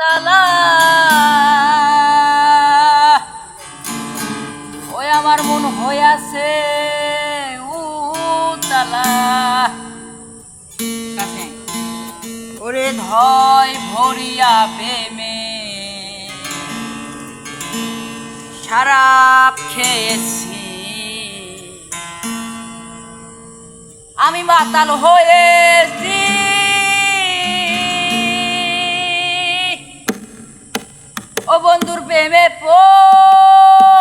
তালা ওই আমার মন হইয়াছে উতালা ওরে ধয় ভরিয়া প্রেমে শরাব খেয়েছি আমি মাতাল হয়েছি ও বন্ধুর প্রেমে পড়েছি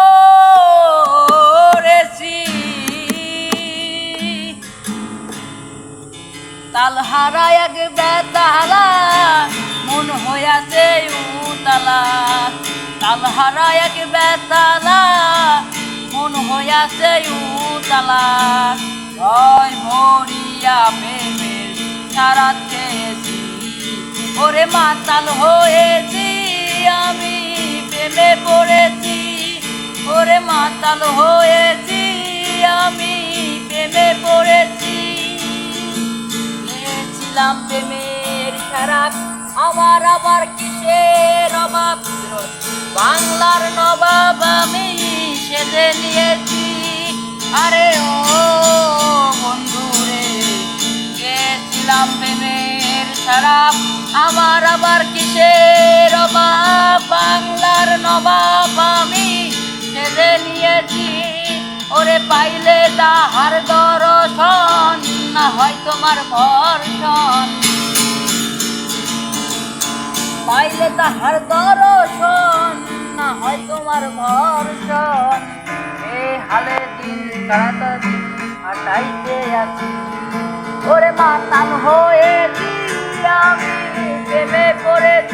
তাল হারায় এক বেতালা মন হইয়াছে উতালা তাল হারায় এক বেতালা মন হইয়াছে উতালা ভয় ভরিয়া প্রেমের শরাব খেয়েছি ওরে মাতাল হয়েছি আমি প্রেমে পড়েছি ওরে মাতাল হয়েছি আমি প্রেমে পড়েছি খেয়েছিলাম প্রেমের শরাব আমার আবার কিসের অভাব বাংলার নবাব আমি সেজে নিয়েছি আরে ও বন্ধু রে খেয়েছিলাম প্রেমের শরাব আমার আবার কিসের অভাব বাংলার নবাব আমি সেজে নিয়েছি ওরে পাইলে তাহার দর্শন না হয় তোমার ভর্ষণ পাইলে তাহার দর্শন না হয় তোমার ভর্ষণ এই হালে দিন তাড়াতাড়ি কাটাইতে আছি ওরে মাতাল হয়েছি আমি প্রেমে পড়েছি।